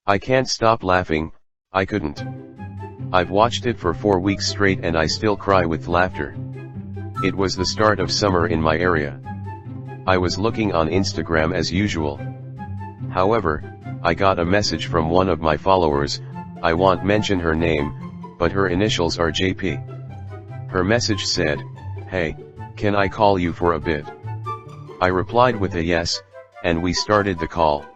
I can't stop laughing, I couldn't. I've watched it for 4 weeks straight and I still cry with laughter. It was the start of summer in my area. I was looking on Instagram as usual. However, I got a message from one of my followers. I won't mention her name, but her initials are JP. Her message said, "Hey, can I call you for a bit?" I replied with a yes, and we started the call.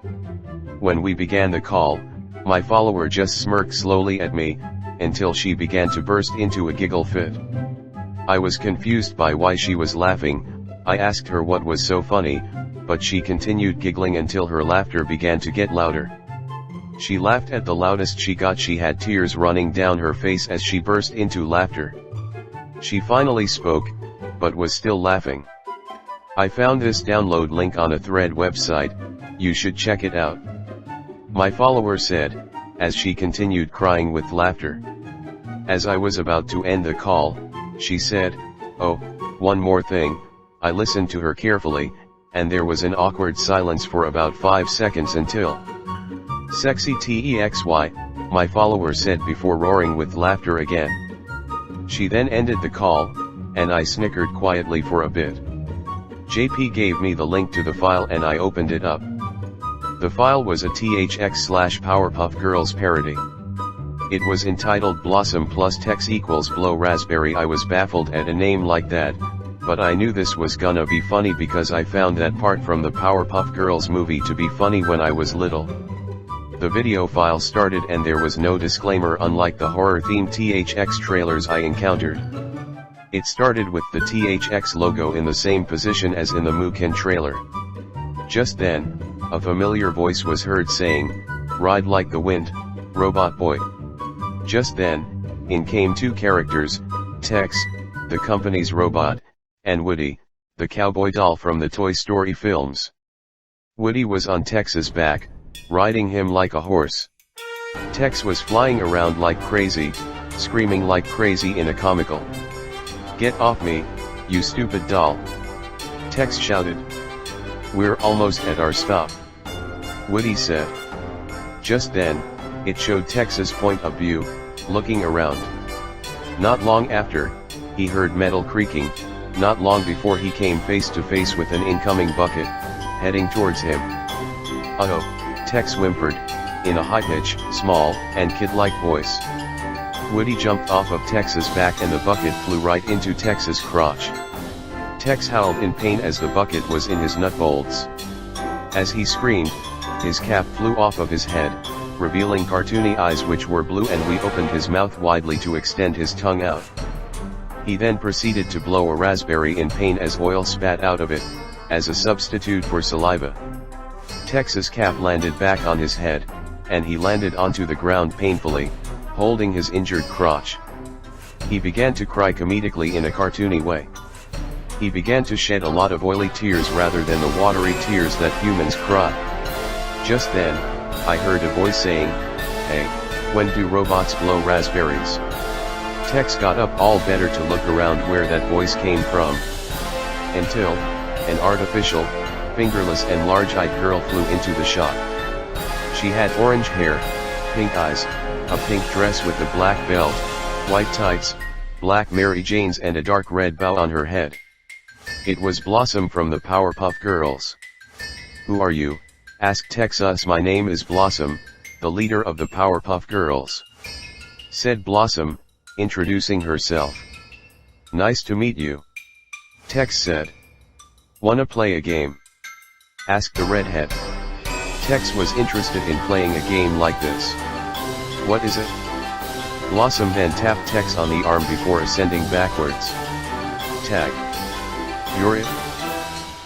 When we began the call, my follower just smirked slowly at me, until she began to burst into a giggle fit. I was confused by why she was laughing. I asked her what was so funny, but she continued giggling until her laughter began to get louder. She laughed at the loudest she got. She had tears running down her face as she burst into laughter. She finally spoke, but was still laughing. I found this download link on a Thread website. You should check it out. My follower said, as she continued crying with laughter. As I was about to end the call, she said, "Oh, one more thing." I listened to her carefully, and there was an awkward silence for about 5 seconds until "Sexy THX," my follower said before roaring with laughter again. She then ended the call, and I snickered quietly for a bit. JP gave me the link to the file and I opened it up. The file was a THX/Powerpuff Girls parody. It was entitled Blossom plus Tex equals Blow Raspberry. I was baffled at a name like that, but I knew this was gonna be funny because I found that part from the Powerpuff Girls movie to be funny when I was little. The video file started and there was no disclaimer, unlike the horror-themed THX trailers I encountered. It started with the THX logo in the same position as in the Mugen trailer. Just then, a familiar voice was heard saying, "Ride like the wind, Robot Boy." Just then, in came two characters, Tex, the company's robot, and Woody, the cowboy doll from the Toy Story films. Woody was on Tex's back, riding him like a horse. Tex was flying around like crazy, screaming like crazy in a comical "Get off me, you stupid doll!" Tex shouted. "We're almost at our stop," Woody said. Just then, it showed Tex's point of view, looking around. Not long after, he heard metal creaking. Not long before he came face to face with an incoming bucket, heading towards him. "Uh-oh," Tex whimpered, in a high-pitched, small, and kid-like voice. Woody jumped off of Tex's back and the bucket flew right into Tex's crotch. Tex howled in pain as the bucket was in his nut bolts. As he screamed, his cap flew off of his head, revealing cartoony eyes which were blue, and we opened his mouth widely to extend his tongue out. He then proceeded to blow a raspberry in pain as oil spat out of it, as a substitute for saliva. Tex's cap landed back on his head, and he landed onto the ground painfully, holding his injured crotch. He began to cry comedically in a cartoony way. He began to shed a lot of oily tears rather than the watery tears that humans cry. Just then, I heard a voice saying, "Hey, when do robots blow raspberries?" Tex got up all better to look around where that voice came from. Until, an artificial, fingerless and large-eyed girl flew into the shot. She had orange hair, pink eyes, a pink dress with a black belt, white tights, black Mary Janes and a dark red bow on her head. It was Blossom from the Powerpuff Girls. "Who are you?" asked Tex. "My name is Blossom, the leader of the Powerpuff Girls," said Blossom, introducing herself. "Nice to meet you," Tex said. "Wanna play a game?" asked the redhead. Tex was interested in playing a game like this. "What is it?" Blossom then tapped Tex on the arm before ascending backwards. "Tag. You're it?"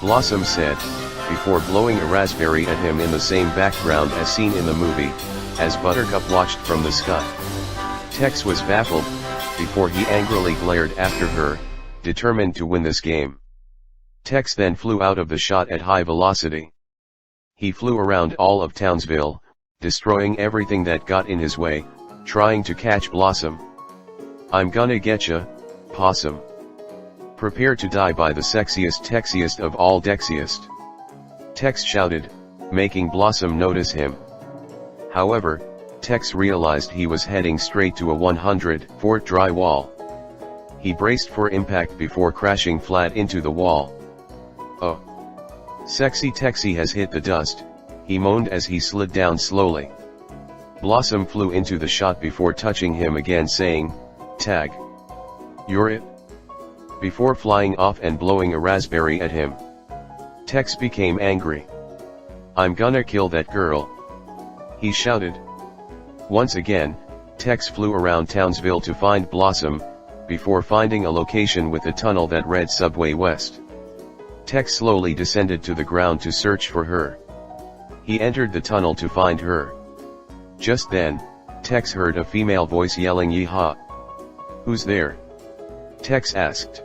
Blossom said, before blowing a raspberry at him in the same background as seen in the movie, as Buttercup watched from the sky. Tex was baffled, before he angrily glared after her, determined to win this game. Tex then flew out of the shot at high velocity. He flew around all of Townsville, destroying everything that got in his way, trying to catch Blossom. "I'm gonna getcha, Possum. Prepare to die by the sexiest Texiest of all Dexiest," Tex shouted, making Blossom notice him. However, Tex realized he was heading straight to a 100-foot dry wall. He braced for impact before crashing flat into the wall. "Oh! Sexy Texy has hit the dust," he moaned as he slid down slowly. Blossom flew into the shot before touching him again, saying, "Tag. You're it?" before flying off and blowing a raspberry at him. Tex became angry. "I'm gonna kill that girl," he shouted. Once again, Tex flew around Townsville to find Blossom, before finding a location with a tunnel that read Subway West. Tex slowly descended to the ground to search for her. He entered the tunnel to find her. Just then, Tex heard a female voice yelling, "Yeehaw! Who's there?" Tex asked.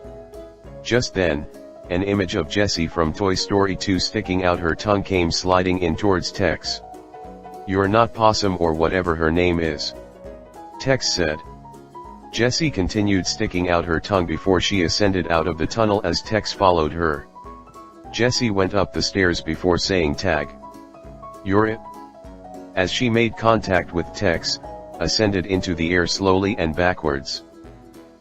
Just then, an image of Jessie from Toy Story 2 sticking out her tongue came sliding in towards Tex. "You're not Possum or whatever her name is," Tex said. Jessie continued sticking out her tongue before she ascended out of the tunnel as Tex followed her. Jessie went up the stairs before saying, "Tag. You're it?" As she made contact with Tex, ascended into the air slowly and backwards.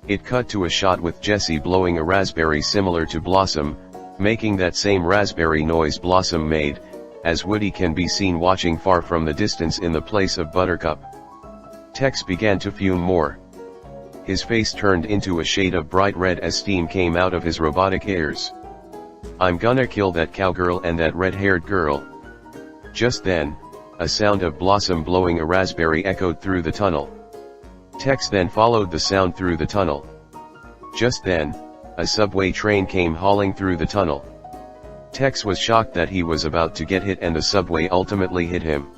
It cut to a shot with Jessie blowing a raspberry similar to Blossom, making that same raspberry noise Blossom made, as Woody can be seen watching far from the distance in the place of Buttercup. Tex began to fume more. His face turned into a shade of bright red as steam came out of his robotic ears. "I'm gonna kill that cowgirl and that red-haired girl." Just then, a sound of Blossom blowing a raspberry echoed through the tunnel. Tex then followed the sound through the tunnel. Just then, a subway train came hauling through the tunnel. Tex was shocked that he was about to get hit and the subway ultimately hit him.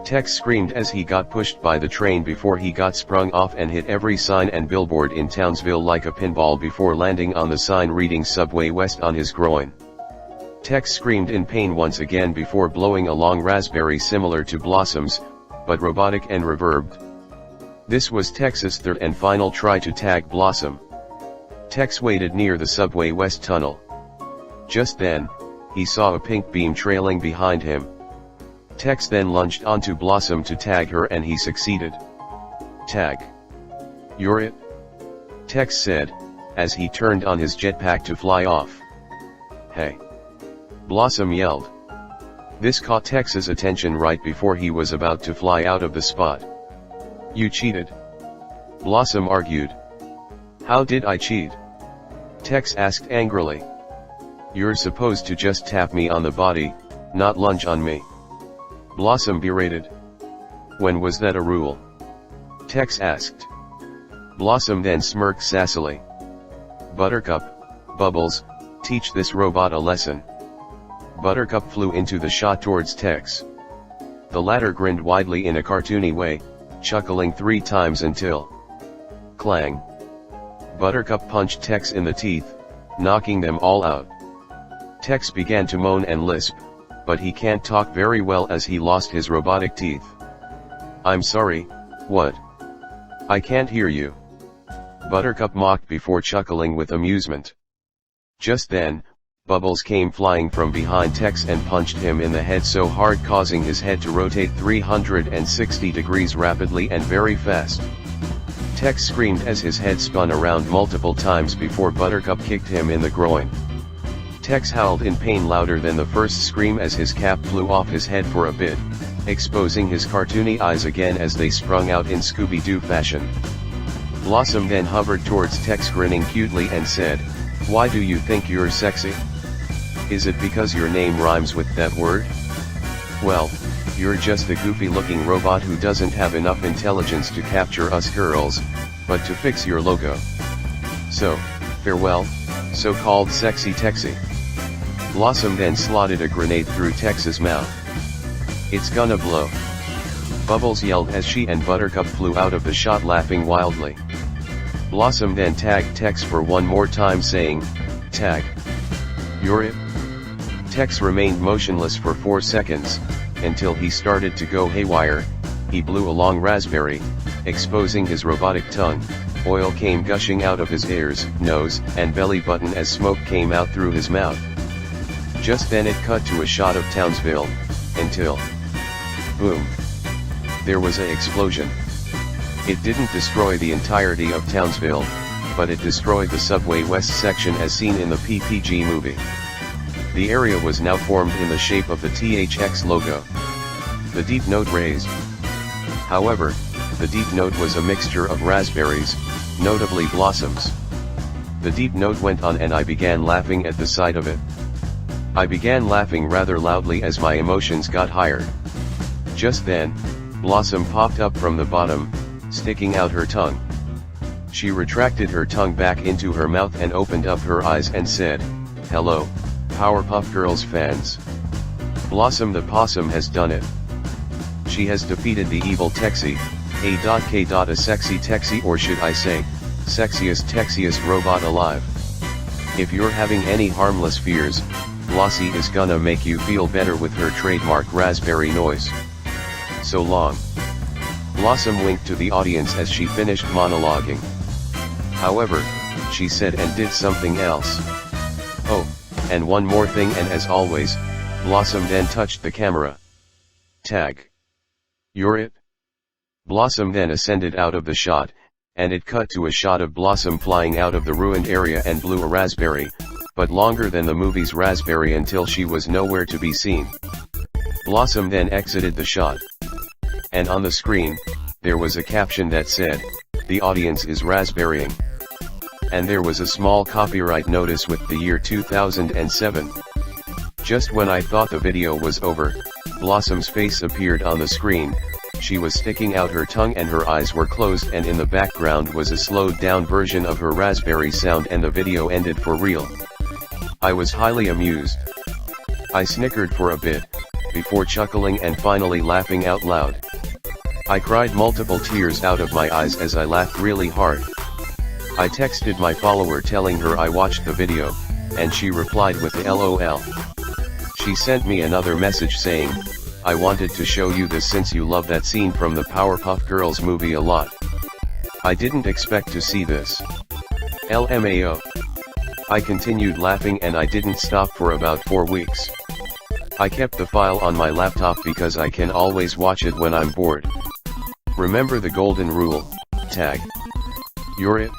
Tex screamed as he got pushed by the train before he got sprung off and hit every sign and billboard in Townsville like a pinball before landing on the sign reading Subway West on his groin. Tex screamed in pain once again before blowing a long raspberry similar to Blossom's, but robotic and reverbed. This was Tex's third and final try to tag Blossom. Tex waited near the Subway West tunnel. Just then, he saw a pink beam trailing behind him. Tex then lunged onto Blossom to tag her and he succeeded. "Tag. You're it?" Tex said, as he turned on his jetpack to fly off. "Hey!" Blossom yelled. This caught Tex's attention right before he was about to fly out of the spot. "You cheated," Blossom argued. "How did I cheat?" Tex asked angrily. "You're supposed to just tap me on the body, not lunge on me," Blossom berated. "When was that a rule?" Tex asked. Blossom then smirked sassily. "Buttercup, Bubbles, teach this robot a lesson." Buttercup flew into the shot towards Tex. The latter grinned widely in a cartoony way, chuckling 3 times until clang. Buttercup punched Tex in the teeth, knocking them all out. Tex began to moan and lisp, but he can't talk very well as he lost his robotic teeth. "I'm sorry, what? I can't hear you," Buttercup mocked before chuckling with amusement. Just then, Bubbles came flying from behind Tex and punched him in the head so hard causing his head to rotate 360 degrees rapidly and very fast. Tex screamed as his head spun around multiple times before Buttercup kicked him in the groin. Tex howled in pain louder than the first scream as his cap flew off his head for a bit, exposing his cartoony eyes again as they sprung out in Scooby-Doo fashion. Blossom then hovered towards Tex grinning cutely and said, "Why do you think you're sexy? Is it because your name rhymes with that word? Well, you're just a goofy-looking robot who doesn't have enough intelligence to capture us girls, but to fix your logo. So, farewell, so-called sexy Texy." Blossom then slotted a grenade through Tex's mouth. "It's gonna blow," Bubbles yelled as she and Buttercup flew out of the shot laughing wildly. Blossom then tagged Tex for one more time saying, "Tag. You're it?" Tex remained motionless for 4 seconds, until he started to go haywire. He blew a long raspberry, exposing his robotic tongue. Oil came gushing out of his ears, nose, and belly button as smoke came out through his mouth. Just then it cut to a shot of Townsville, until boom. There was an explosion. It didn't destroy the entirety of Townsville, but it destroyed the subway west section as seen in the PPG movie. The area was now formed in the shape of the THX logo. The deep note raised. However, the deep note was a mixture of raspberries, notably blossoms. The deep note went on and I began laughing at the sight of it. I began laughing rather loudly as my emotions got higher. Just then, Blossom popped up from the bottom, sticking out her tongue. She retracted her tongue back into her mouth and opened up her eyes and said, "Hello, Powerpuff Girls fans. Blossom the possum has done it. She has defeated the evil Texie, a sexy Texie, or should I say, sexiest robot alive. If you're having any harmless fears, Blossie is gonna make you feel better with her trademark raspberry noise. So long." Blossom winked to the audience as she finished monologuing. However, she said and did something else. "Oh, and one more thing," and as always, Blossom then touched the camera. Tag. "You're it?" Blossom then ascended out of the shot, and it cut to a shot of Blossom flying out of the ruined area and blew a raspberry, but longer than the movie's raspberry, until she was nowhere to be seen. Blossom then exited the shot. And on the screen, there was a caption that said, "The audience is raspberrying." And there was a small copyright notice with the year 2007. Just when I thought the video was over, Blossom's face appeared on the screen. She was sticking out her tongue and her eyes were closed, and in the background was a slowed down version of her raspberry sound, and the video ended for real. I was highly amused. I snickered for a bit, before chuckling and finally laughing out loud. I cried multiple tears out of my eyes as I laughed really hard. I texted my follower telling her I watched the video, and she replied with the LOL. She sent me another message saying, "I wanted to show you this since you love that scene from the Powerpuff Girls movie a lot. I didn't expect to see this. LMAO. I continued laughing and I didn't stop for about 4 weeks. I kept the file on my laptop because I can always watch it when I'm bored. Remember the golden rule, tag. You're it?